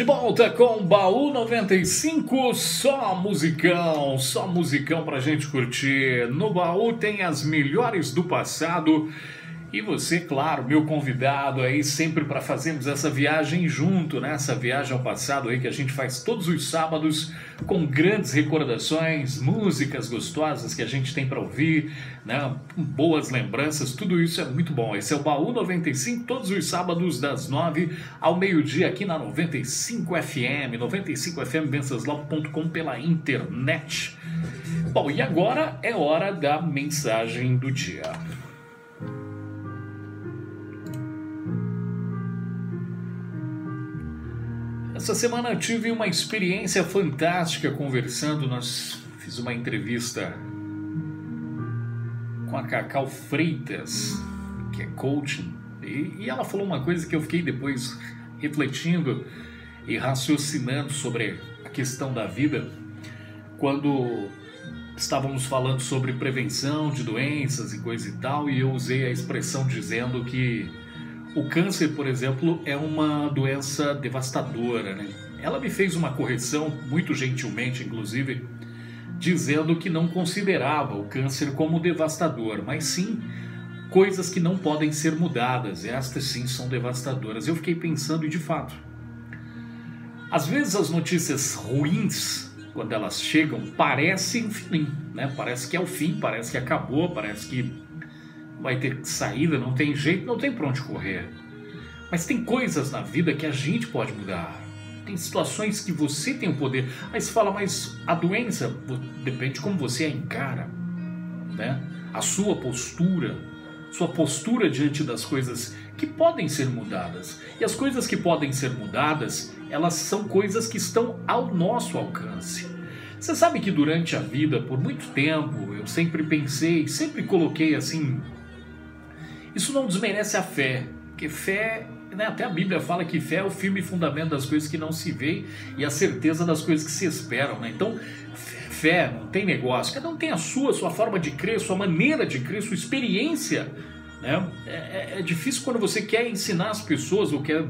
De volta com Baú 95, só musicão pra gente curtir. No baú tem as melhores do passado e você, claro, meu convidado aí sempre para fazermos essa viagem junto, né? Essa viagem ao passado aí que a gente faz todos os sábados com grandes recordações, músicas gostosas que a gente tem para ouvir, né? Boas lembranças, tudo isso é muito bom. Esse é o Baú 95, todos os sábados das 9 ao meio-dia aqui na 95 FM, 95fmvenceslau.com pela internet. Bom, e agora é hora da mensagem do dia. Essa semana eu tive uma experiência fantástica conversando. Fiz uma entrevista com a Cacau Freitas, que é coaching, e ela falou uma coisa que eu fiquei depois refletindo e raciocinando sobre a questão da vida, quando estávamos falando sobre prevenção de doenças e coisa e tal, e eu usei a expressão dizendo que o câncer, por exemplo, é uma doença devastadora, né? Ela me fez uma correção, muito gentilmente, inclusive, dizendo que não considerava o câncer como devastador, mas sim coisas que não podem ser mudadas. Estas sim são devastadoras. Eu fiquei pensando e, de fato, às vezes as notícias ruins, quando elas chegam, parecem um fim, né? Parece que é o fim, parece que acabou, parece que vai ter saída, não tem jeito, não tem pra onde correr. Mas tem coisas na vida que a gente pode mudar. Tem situações que você tem o poder. Aí você fala, mas a doença depende de como você a encara, né? A sua postura diante das coisas que podem ser mudadas. E as coisas que podem ser mudadas, elas são coisas que estão ao nosso alcance. Você sabe que durante a vida, por muito tempo, eu sempre pensei, sempre coloquei assim, isso não desmerece a fé, porque fé, né, até a Bíblia fala que fé é o firme fundamento das coisas que não se veem e a certeza das coisas que se esperam, né? Então, fé não tem negócio, cada um tem a sua forma de crer, sua maneira de crer, sua experiência, né? É difícil quando você quer ensinar as pessoas ou quer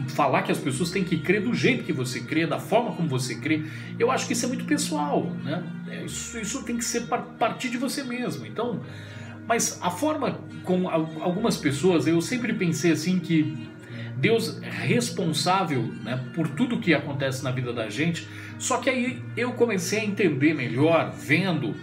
falar que as pessoas têm que crer do jeito que você crê, da forma como você crê. Eu acho que isso é muito pessoal, né? Isso tem que ser partir de você mesmo. Então, mas a forma com algumas pessoas, eu sempre pensei assim que Deus é responsável, né, por tudo que acontece na vida da gente. Só que aí eu comecei a entender melhor, vendo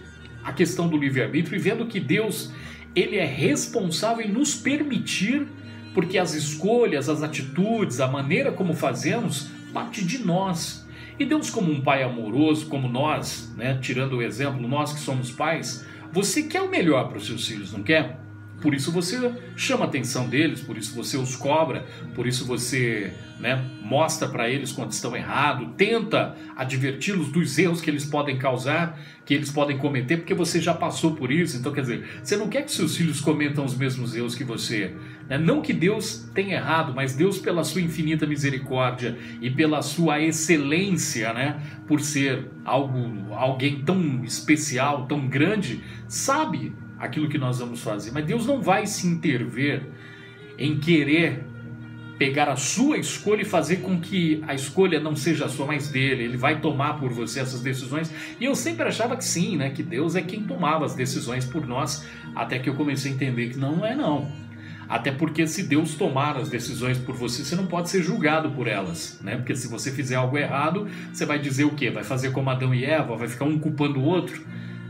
a questão do livre-arbítrio e vendo que Deus, ele é responsável em nos permitir, porque as escolhas, as atitudes, a maneira como fazemos, parte de nós. E Deus, como um pai amoroso, como nós, né, tirando o exemplo, nós que somos pais, você quer o melhor para os seus filhos, não quer? Por isso você chama a atenção deles, por isso você os cobra, por isso você, né, mostra para eles quando estão errados, tenta adverti-los dos erros que eles podem causar, que eles podem cometer, porque você já passou por isso. Então, quer dizer, você não quer que seus filhos cometam os mesmos erros que você, né? Não que Deus tenha errado, mas Deus, pela sua infinita misericórdia e pela sua excelência, né, por ser alguém tão especial, tão grande, sabe aquilo que nós vamos fazer. Mas Deus não vai se intervir em querer pegar a sua escolha e fazer com que a escolha não seja sua, mas dele. Ele vai tomar por você essas decisões. E eu sempre achava que sim, né? Que Deus é quem tomava as decisões por nós, até que eu comecei a entender que não é não. Até porque se Deus tomar as decisões por você, você não pode ser julgado por elas, né? Porque se você fizer algo errado, você vai dizer o quê? Vai fazer como Adão e Eva, vai ficar um culpando o outro,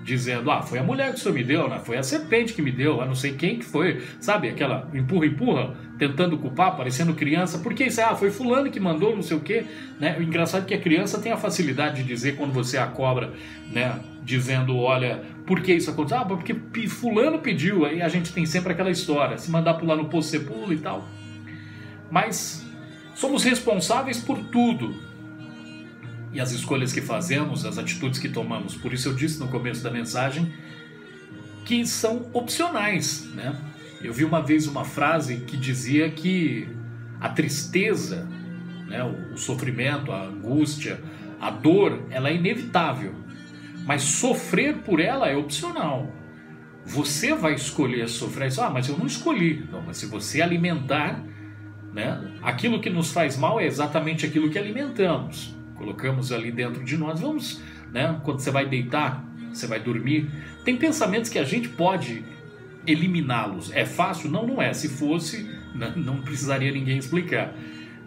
dizendo, foi a mulher que o senhor me deu, né? Foi a serpente que me deu, não sei quem que foi, sabe? Aquela empurra, tentando culpar, parecendo criança. Por que isso? Foi fulano que mandou, não sei o quê, né? O engraçado é que a criança tem a facilidade de dizer quando você a cobra, né? Dizendo, olha, por que isso aconteceu? Porque fulano pediu. Aí a gente tem sempre aquela história, se mandar pular no poço, você pula e tal. Mas somos responsáveis por tudo. E as escolhas que fazemos, as atitudes que tomamos. Por isso eu disse no começo da mensagem que são opcionais, né? Eu vi uma vez uma frase que dizia que a tristeza, né, o sofrimento, a angústia, a dor, ela é inevitável. Mas sofrer por ela é opcional. Você vai escolher sofrer. Mas eu não escolhi. Não, mas se você alimentar né? Aquilo que nos faz mal é exatamente aquilo que alimentamos. Colocamos ali dentro de nós. Vamos, né? Quando você vai deitar, você vai dormir, tem pensamentos que a gente pode eliminá-los. É fácil? Não, não é. Se fosse, não precisaria ninguém explicar.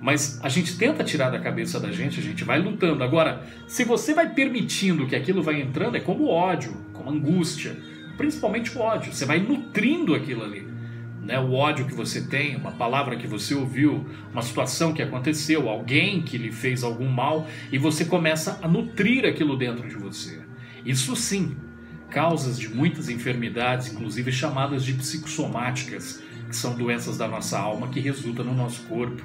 Mas a gente tenta tirar da cabeça da gente, a gente vai lutando. Agora, se você vai permitindo que aquilo vai entrando, é como o ódio, como a angústia, principalmente o ódio. Você vai nutrindo aquilo ali, né? O ódio que você tem, uma palavra que você ouviu, uma situação que aconteceu, alguém que lhe fez algum mal, e você começa a nutrir aquilo dentro de você. Isso sim, causas de muitas enfermidades, inclusive chamadas de psicossomáticas, que são doenças da nossa alma que resultam no nosso corpo.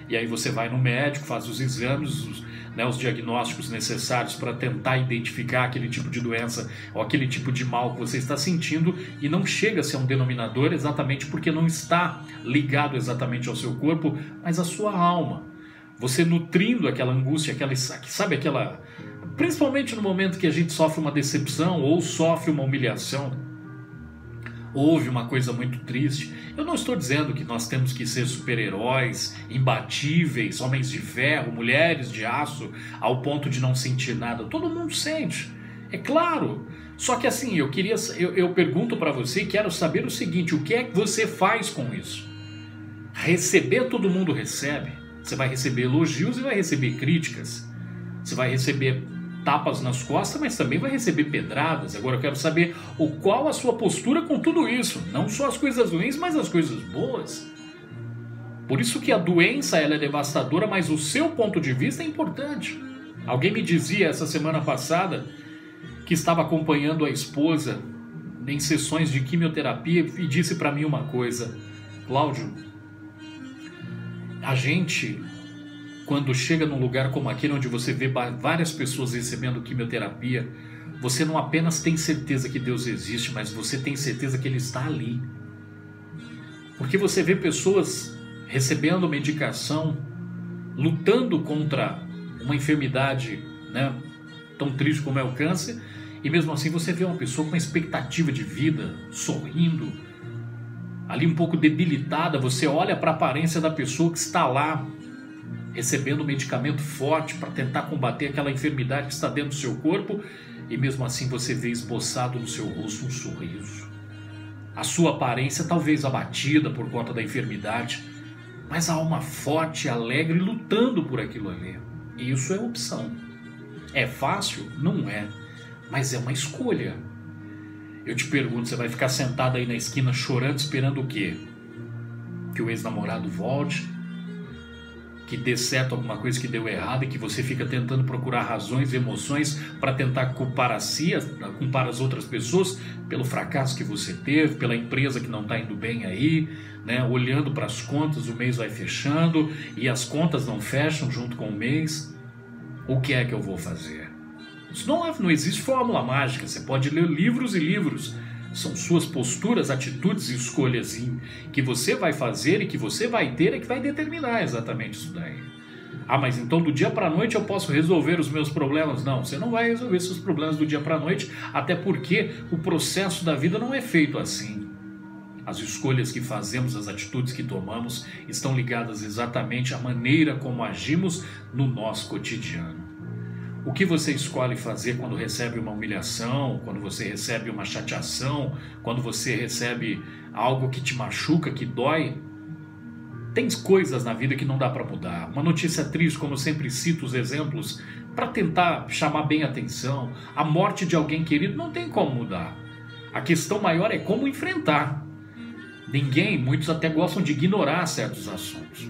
E aí você vai no médico, faz os exames, os diagnósticos necessários para tentar identificar aquele tipo de doença ou aquele tipo de mal que você está sentindo, e não chega a ser um denominador exatamente porque não está ligado exatamente ao seu corpo, mas à sua alma. Você nutrindo aquela angústia, aquela... Principalmente no momento que a gente sofre uma decepção ou sofre uma humilhação, houve uma coisa muito triste. Eu não estou dizendo que nós temos que ser super-heróis, imbatíveis, homens de ferro, mulheres de aço, ao ponto de não sentir nada. Todo mundo sente, é claro. Só que assim, eu pergunto para você e quero saber o seguinte: o que é que você faz com isso? Receber, todo mundo recebe. Você vai receber elogios e vai receber críticas. Você vai receber tapas nas costas, mas também vai receber pedradas. Agora eu quero saber qual a sua postura com tudo isso. Não só as coisas ruins, mas as coisas boas. Por isso que a doença ela é devastadora, mas o seu ponto de vista é importante. Alguém me dizia essa semana passada que estava acompanhando a esposa em sessões de quimioterapia e disse para mim uma coisa: Cláudio, a gente, quando chega num lugar como aquele onde você vê várias pessoas recebendo quimioterapia, você não apenas tem certeza que Deus existe, mas você tem certeza que Ele está ali. Porque você vê pessoas recebendo medicação, lutando contra uma enfermidade, né, tão triste como é o câncer, e mesmo assim você vê uma pessoa com expectativa de vida, sorrindo, ali um pouco debilitada. Você olha para a aparência da pessoa que está lá, recebendo medicamento forte para tentar combater aquela enfermidade que está dentro do seu corpo, e mesmo assim você vê esboçado no seu rosto um sorriso. A sua aparência talvez abatida por conta da enfermidade, mas a alma forte, alegre, lutando por aquilo ali. E isso é opção. É fácil? Não é, mas é uma escolha. Eu te pergunto, você vai ficar sentado aí na esquina chorando, esperando o quê? Que o ex-namorado volte? Que dê certo alguma coisa que deu errado e que você fica tentando procurar razões e emoções para tentar culpar a si, culpar as outras pessoas pelo fracasso que você teve, pela empresa que não está indo bem aí, né? Olhando para as contas, o mês vai fechando e as contas não fecham junto com o mês. O que é que eu vou fazer? Isso não existe fórmula mágica. Você pode ler livros e livros. São suas posturas, atitudes e escolhas que você vai fazer e que você vai ter e que vai determinar exatamente isso daí. Ah, mas então do dia para a noite eu posso resolver os meus problemas? Não, você não vai resolver seus problemas do dia para a noite, até porque o processo da vida não é feito assim. As escolhas que fazemos, as atitudes que tomamos estão ligadas exatamente à maneira como agimos no nosso cotidiano. O que você escolhe fazer quando recebe uma humilhação, quando você recebe uma chateação, quando você recebe algo que te machuca, que dói? Tem coisas na vida que não dá para mudar. Uma notícia triste, como eu sempre cito os exemplos, para tentar chamar bem a atenção. A morte de alguém querido não tem como mudar. A questão maior é como enfrentar. Muitos até gostam de ignorar certos assuntos.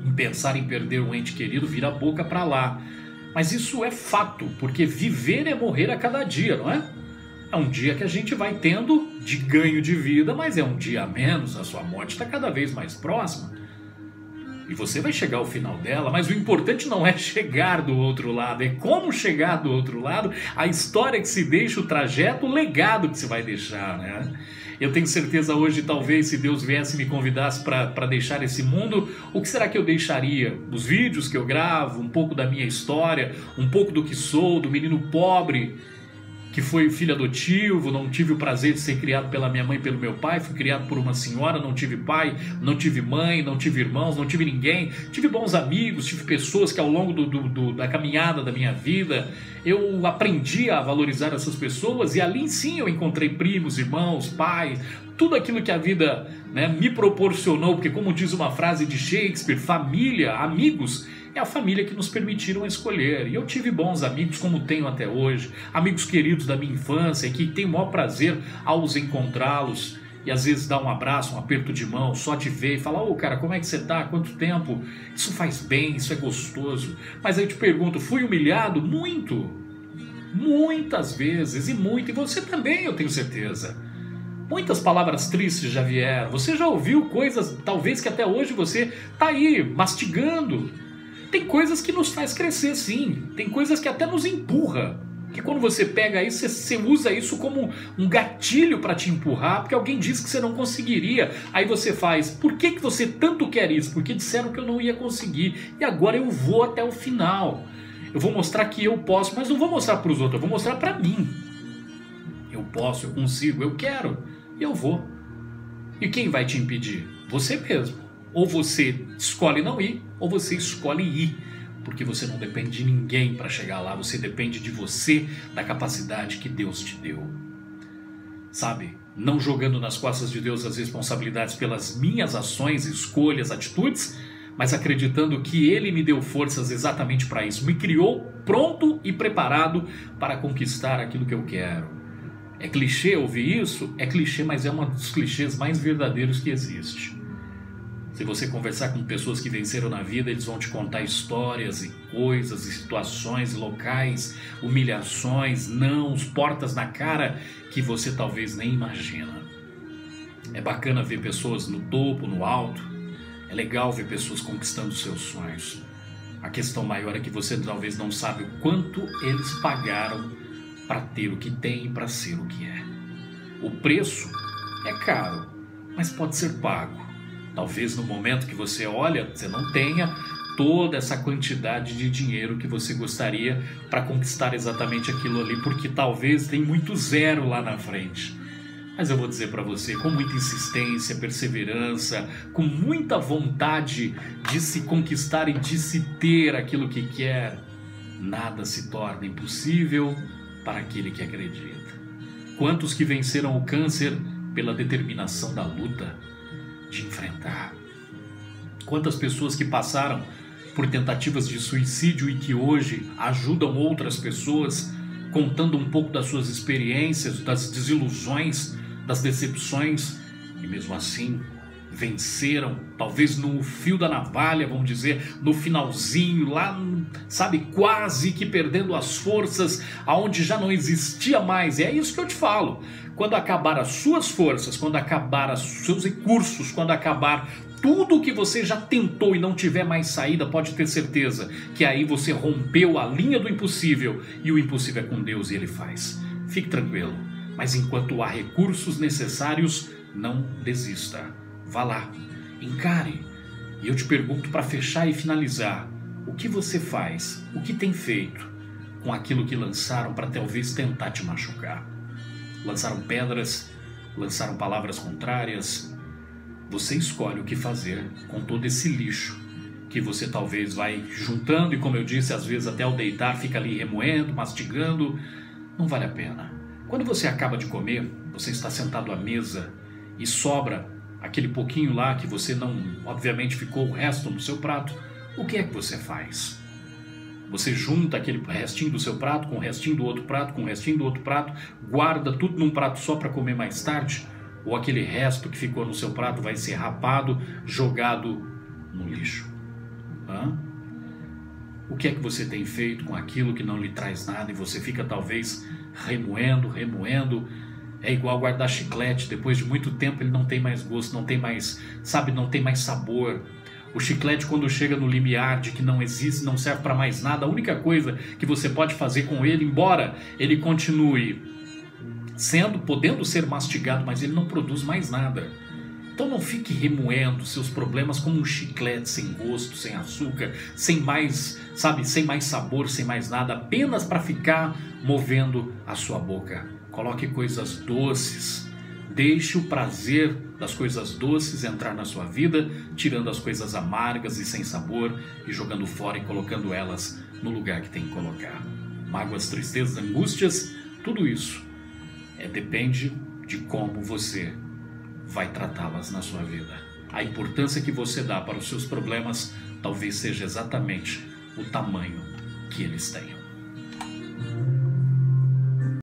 Em pensar em perder um ente querido, vira a boca para lá. Mas isso é fato, porque viver é morrer a cada dia, não é? É um dia que a gente vai tendo de ganho de vida, mas é um dia a menos, a sua morte está cada vez mais próxima. E você vai chegar ao final dela, mas o importante não é chegar do outro lado, é como chegar do outro lado, a história que se deixa, o trajeto, o legado que se vai deixar, né? Eu tenho certeza hoje, talvez, se Deus viesse e me convidasse para deixar esse mundo, o que será que eu deixaria? Os vídeos que eu gravo, um pouco da minha história, um pouco do que sou, do menino pobre, que foi filho adotivo, não tive o prazer de ser criado pela minha mãe e pelo meu pai, fui criado por uma senhora, não tive pai, não tive mãe, não tive irmãos, não tive ninguém, tive bons amigos, tive pessoas que ao longo da caminhada da minha vida, eu aprendi a valorizar essas pessoas e ali sim eu encontrei primos, irmãos, pais, tudo aquilo que a vida, né, me proporcionou, porque como diz uma frase de Shakespeare, família, amigos, é a família que nos permitiram escolher. E eu tive bons amigos, como tenho até hoje, amigos queridos da minha infância, que tenho o maior prazer ao os encontrá-los. E às vezes dar um abraço, um aperto de mão, só te ver e falar, ô cara, como é que você tá? Quanto tempo? Isso faz bem, isso é gostoso. Mas aí eu te pergunto, fui humilhado? Muito. Muitas vezes, e você também, eu tenho certeza. Muitas palavras tristes já vieram. Você já ouviu coisas, talvez que até hoje você tá aí, mastigando. Tem coisas que nos faz crescer, sim. Tem coisas que até nos empurra. Que quando você pega isso, você usa isso como um gatilho para te empurrar, porque alguém disse que você não conseguiria. Aí você faz, por que você tanto quer isso? Porque disseram que eu não ia conseguir. E agora eu vou até o final. Eu vou mostrar que eu posso, mas não vou mostrar para os outros, eu vou mostrar para mim. Eu posso, eu consigo, eu quero, e eu vou. E quem vai te impedir? Você mesmo. Ou você escolhe não ir, ou você escolhe ir. Porque você não depende de ninguém para chegar lá, você depende de você, da capacidade que Deus te deu. Sabe? Não jogando nas costas de Deus as responsabilidades pelas minhas ações, escolhas, atitudes, mas acreditando que Ele me deu forças exatamente para isso. Me criou pronto e preparado para conquistar aquilo que eu quero. É clichê ouvir isso? É clichê, mas é um dos clichês mais verdadeiros que existe. Se você conversar com pessoas que venceram na vida, eles vão te contar histórias e coisas, e situações, locais, humilhações, nãos, portas na cara que você talvez nem imagina. É bacana ver pessoas no topo, no alto. É legal ver pessoas conquistando seus sonhos. A questão maior é que você talvez não sabe o quanto eles pagaram para ter o que tem e para ser o que é. O preço é caro, mas pode ser pago. Talvez no momento que você olha, você não tenha toda essa quantidade de dinheiro que você gostaria para conquistar exatamente aquilo ali, porque talvez tem muito zero lá na frente. Mas eu vou dizer para você, com muita insistência, perseverança, com muita vontade de se conquistar e de se ter aquilo que quer, nada se torna impossível para aquele que acredita. Quantos que venceram o câncer pela determinação da luta, de enfrentar? Quantas pessoas que passaram por tentativas de suicídio e que hoje ajudam outras pessoas, contando um pouco das suas experiências, das desilusões, das decepções, e mesmo assim venceram, talvez no fio da navalha, vamos dizer, no finalzinho, lá, sabe, quase que perdendo as forças, aonde já não existia mais. E é isso que eu te falo. Quando acabar as suas forças, quando acabar os seus recursos, quando acabar tudo que você já tentou e não tiver mais saída, pode ter certeza que aí você rompeu a linha do impossível, e o impossível é com Deus e Ele faz. Fique tranquilo, mas enquanto há recursos necessários, não desista. Vá lá, encare. E eu te pergunto, para fechar e finalizar, o que você faz, o que tem feito com aquilo que lançaram para talvez tentar te machucar? Lançaram pedras, lançaram palavras contrárias. Você escolhe o que fazer com todo esse lixo que você talvez vai juntando e, como eu disse, às vezes até ao deitar fica ali remoendo, mastigando. Não vale a pena. Quando você acaba de comer, você está sentado à mesa e sobra aquele pouquinho lá que você não, obviamente, ficou o resto no seu prato, o que é que você faz? Você junta aquele restinho do seu prato com o restinho do outro prato, com o restinho do outro prato, guarda tudo num prato só para comer mais tarde? Ou aquele resto que ficou no seu prato vai ser rapado, jogado no lixo? O que é que você tem feito com aquilo que não lhe traz nada e você fica talvez remoendo? É igual guardar chiclete, depois de muito tempo ele não tem mais gosto, não tem mais, sabe, não tem mais sabor. O chiclete, quando chega no limiar de que não existe, não serve para mais nada, a única coisa que você pode fazer com ele, embora ele continue podendo ser mastigado, mas ele não produz mais nada. Então não fique remoendo seus problemas como um chiclete sem gosto, sem açúcar, sem mais, sabe, sem mais sabor, sem mais nada, apenas para ficar movendo a sua boca. Coloque coisas doces. Deixe o prazer das coisas doces entrar na sua vida, tirando as coisas amargas e sem sabor e jogando fora e colocando elas no lugar que tem que colocar. Mágoas, tristezas, angústias, tudo isso depende de como você vai tratá-las na sua vida. A importância que você dá para os seus problemas talvez seja exatamente o tamanho que eles tenham.